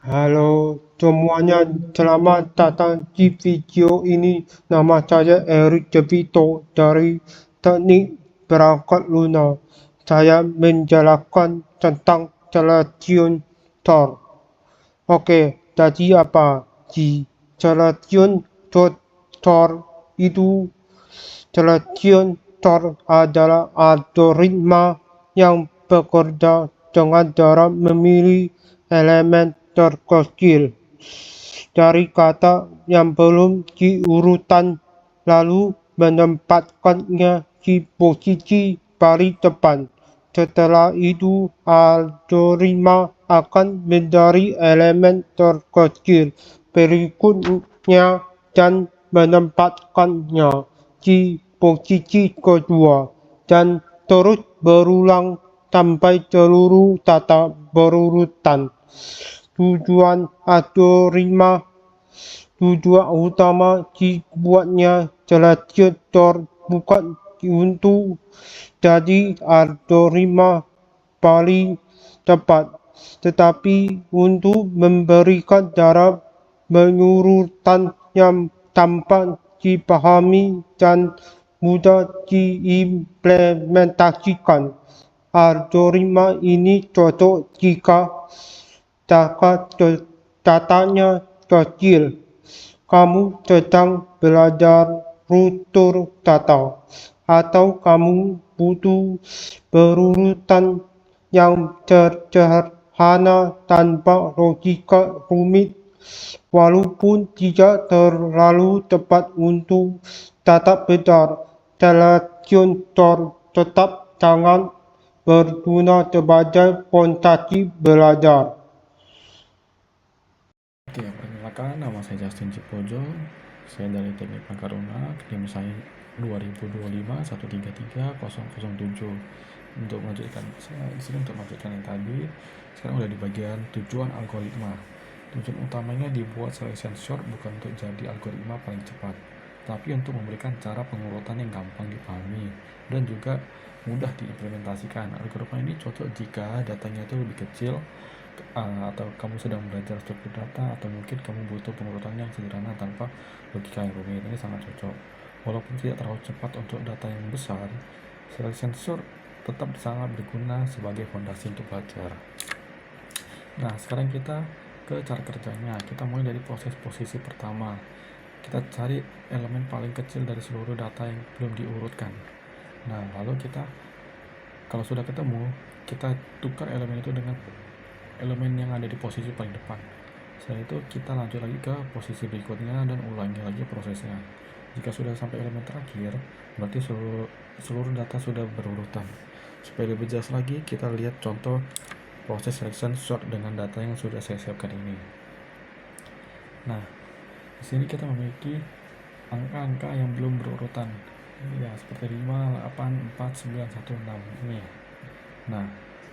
Halo semuanya, selamat datang di video ini. Nama saya Eric Jepito dari Teknik Perangkat Lunar. Saya menjelaskan tentang Celestion Thor. Oke, tadi apa? Di Celestion Thor itu Celestion Thor adalah algoritma yang bekerja dengan cara memilih elemen terkecil dari kata yang belum diurutan, lalu menempatkannya di posisi paling depan. Setelah itu, algoritma akan mencari elemen terkecil berikutnya dan menempatkannya di posisi kedua, dan terus berulang sampai seluruh data berurutan. Tujuan algoritma Tujuan utama dibuatnya Celestion bukan untuk jadi algoritma paling tepat, tetapi untuk memberikan cara pengurutan yang gampang dipahami dan mudah diimplementasikan. Algoritma ini cocok jika datanya kecil. Kamu sedang belajar struktur data, atau kamu butuh berurutan yang sederhana tanpa logika rumit, walaupun tidak terlalu tepat untuk data besar. Celestion tetap sangat berguna sebagai fondasi belajar. Oke, perkenalkan nama saya Justin Cipojo. Saya dari Teknik Pangkar Lunak, NIM saya 2025133007. Untuk melanjutkan, saya di sini untuk melanjutkan yang tadi. Sekarang udah di bagian tujuan algoritma. Tujuan utamanya dibuat selection sort bukan untuk jadi algoritma paling cepat, tapi untuk memberikan cara pengurutan yang gampang dipahami dan juga mudah diimplementasikan. Algoritma ini cocok jika datanya itu lebih kecil, atau kamu sedang belajar struktur data, atau mungkin kamu butuh pengurutan yang sederhana tanpa logika yang rumit. Ini sangat cocok. Walaupun tidak terlalu cepat untuk data yang besar, selection sort tetap sangat berguna sebagai fondasi untuk belajar. Nah, sekarang kita ke cara kerjanya. Kita mulai dari proses posisi pertama. Kita cari elemen paling kecil dari seluruh data yang belum diurutkan. Nah, lalu kita, kalau sudah ketemu, kita tukar elemen itu dengan elemen yang ada di posisi paling depan. Setelah itu kita lanjut lagi ke posisi berikutnya dan ulangi lagi prosesnya. Jika sudah sampai elemen terakhir, berarti seluruh data sudah berurutan. Supaya lebih jelas lagi, kita lihat contoh proses selection sort dengan data yang sudah saya siapkan ini. Nah, di sini kita memiliki angka-angka yang belum berurutan. Ya, seperti 5, 8, 4, 9, 1, 6 ini. Nah,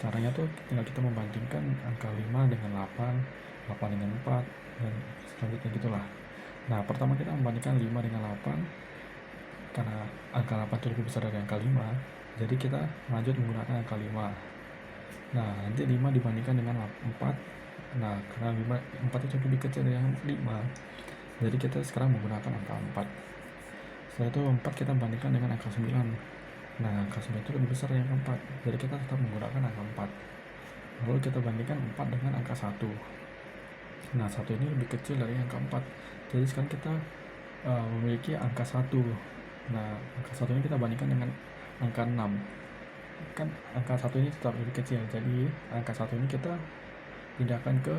caranya tuh tinggal kita membandingkan angka 5 dengan 8, 8 dengan 4, dan selanjutnya gitulah. Nah, pertama kita membandingkan 5 dengan 8, karena angka 8 itu lebih besar dari angka 5, jadi kita lanjut menggunakan angka 5. Nah, nanti 5 dibandingkan dengan 4. Nah, karena 4 itu lebih kecil dari yang 5, jadi kita sekarang menggunakan angka 4. Setelah itu 4 kita bandingkan dengan angka 9. Nah, angka 9 itu lebih besar dari angka 4, jadi kita tetap menggunakan angka 4. Lalu kita bandingkan 4 dengan angka 1. Nah, 1 ini lebih kecil dari angka 4, jadi sekarang kita memiliki angka 1. Nah, angka 1 ini kita bandingkan dengan angka 6. Kan angka 1 ini tetap lebih kecil, jadi angka 1 ini kita pindahkan ke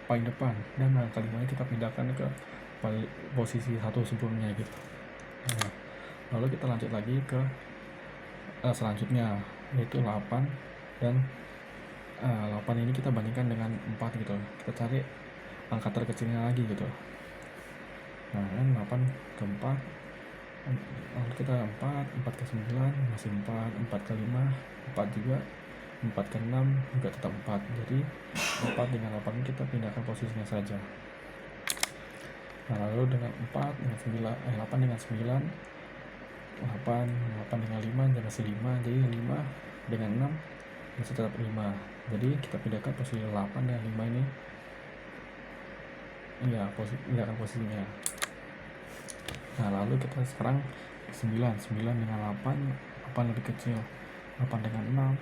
paling depan, dan angka 5 ini kita pindahkan ke posisi 1 sebelumnya gitu. Nah, lalu kita lanjut lagi ke selanjutnya, yaitu 8, dan 8 ini kita bandingkan dengan 4 gitu. Kita cari angka terkecilnya lagi gitu. Nah, kan 8 ke 4, lalu kita 4 ke 9 masih 4, 4 ke 5 4 juga, 4 ke 6 juga tetap 4. Jadi 4 dengan 8 ini kita pindahkan posisinya saja. Nah, lalu dengan 8 dengan 9, 8 dengan 5 jadi masih 5, jadi 5 dengan 6 masih tetap 5. Jadi kita pindahkan posisi 8 dan 5 ini. Iya, pindahkan posisinya. Nah, lalu kita sekarang 9 dengan 8 lebih kecil. 8 dengan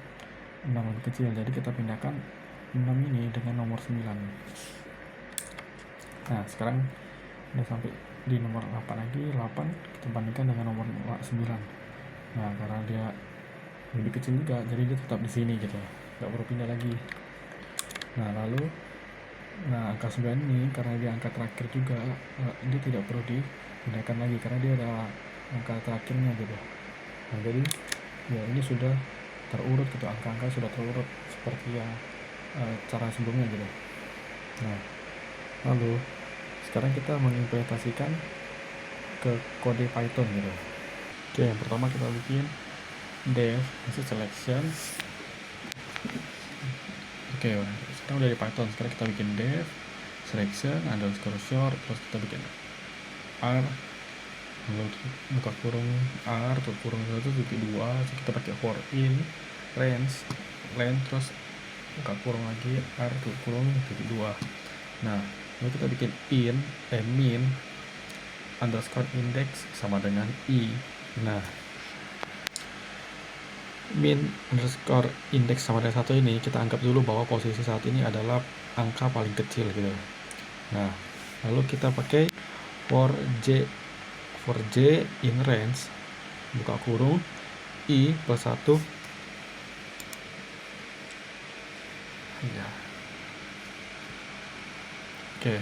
6 lebih kecil. Jadi kita pindahkan 6 ini dengan nomor 9. Nah, sekarang udah sampai di nomor 8 lagi. 8 kita bandingkan dengan nomor 9. Nah, karena dia lebih kecil juga, jadi dia tetap di sini gitu, nggak perlu pindah lagi. Nah, lalu angka 9 ini karena dia angka terakhir juga, dia tidak perlu dipindahkan lagi karena dia adalah angka terakhirnya gitu. Nah, jadi ya ini sudah terurut gitu, angka-angka sudah terurut seperti yang cara sebelumnya gitu. Nah, lalu sekarang kita mengimplementasikan ke kode Python gitu. Oke, yang pertama kita bikin def selection. Oke, sekarang udah di Python. Sekarang kita bikin def selection underscore short, terus kita bikin r, lalu buka kurung r tutup kurung 1.2, terus kita pakai for in range length, terus buka kurung lagi r tutup kurung 2. Nah, lalu kita bikin min underscore index sama dengan i. Nah, min underscore index sama dengan 1 ini kita anggap dulu bahwa posisi saat ini adalah angka paling kecil gitu. Nah, lalu kita pakai for j in range buka kurung i plus 1 ya. Oke,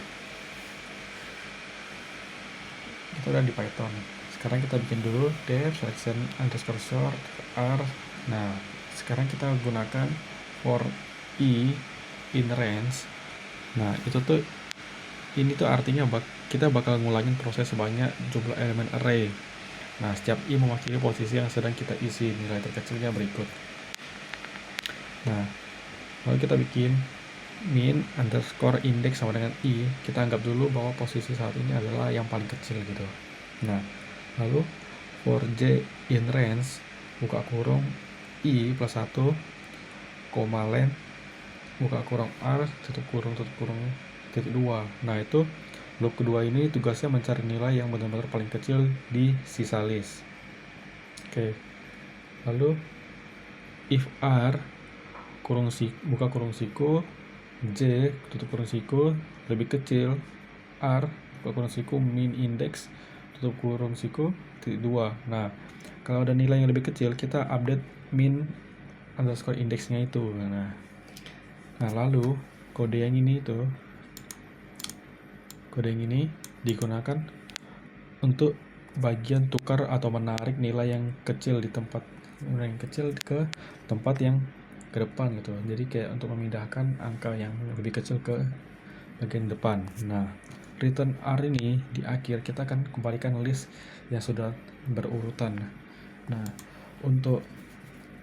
kita udah di Python. Sekarang kita bikin dulu def selection underscore short r. Nah, sekarang kita gunakan for i in range. Nah, ini tuh artinya kita bakal ngulangin proses sebanyak jumlah elemen array. Nah, setiap i mewakili posisi yang sedang kita isi. Nilai terkecilnya berikut. Nah, lalu kita bikin min underscore index sama dengan i. Kita anggap dulu bahwa posisi saat ini adalah yang paling kecil gitu. Nah, lalu for j in range buka kurung i plus 1 koma length buka kurung r tutup kurung titik 2. Nah, itu loop kedua ini tugasnya mencari nilai yang benar-benar paling kecil di sisa list. Oke, lalu if r buka kurung siku j tutup kurung siku lebih kecil r buka kurung siku min index tutup kurung siku titik 2. Nah, kalau ada nilai yang lebih kecil kita update min underscore indexnya itu. Nah, lalu kode yang ini digunakan untuk bagian tukar atau menarik nilai yang kecil ke tempat yang ke depan gitu. Jadi kayak untuk memindahkan angka yang lebih kecil ke bagian depan. Nah, return r ini di akhir kita akan kembalikan list yang sudah berurutan. Nah, untuk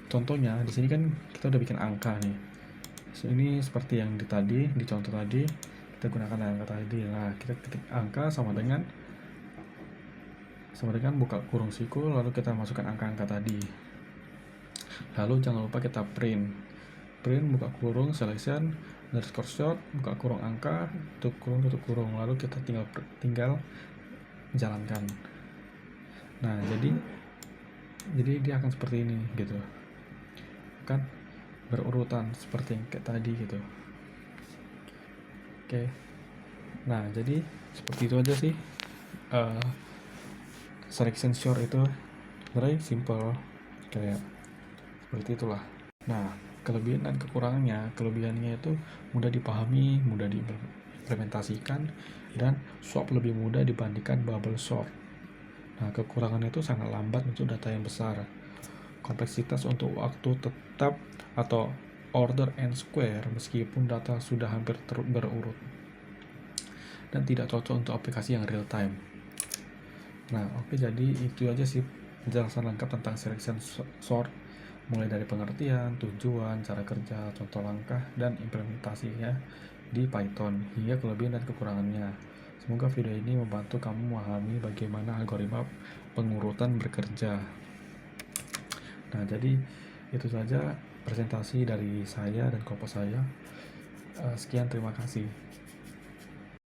contohnya di sini kan kita udah bikin angka nih. So, ini seperti yang di contoh tadi kita gunakan angka tadi. Nah, kita ketik angka sama dengan buka kurung siku, lalu kita masukkan angka-angka tadi. Lalu jangan lupa kita print buka kurung selection underscore short buka kurung angka tutup kurung, lalu kita tinggal jalankan. Nah, jadi dia akan seperti ini gitu kan, berurutan seperti yang kayak tadi gitu. Oke, nah jadi seperti itu aja sih. Selection short itu very simple, kayak seperti itulah. Nah, kelebihan dan kelebihannya itu mudah dipahami, mudah diimplementasikan, dan swap lebih mudah dibandingkan bubble sort. Nah, kekurangannya itu sangat lambat untuk data yang besar, kompleksitas untuk waktu tetap atau order n square meskipun data sudah hampir berurut, dan tidak cocok untuk aplikasi yang real time. Nah, oke, jadi itu aja sih penjelasan lengkap tentang selection sort, mulai dari pengertian, tujuan, cara kerja, contoh langkah, dan implementasinya di Python, hingga kelebihan dan kekurangannya. Semoga video ini membantu kamu memahami bagaimana algoritma pengurutan bekerja. Nah, jadi itu saja presentasi dari saya dan kelompok saya. Sekian, terima kasih.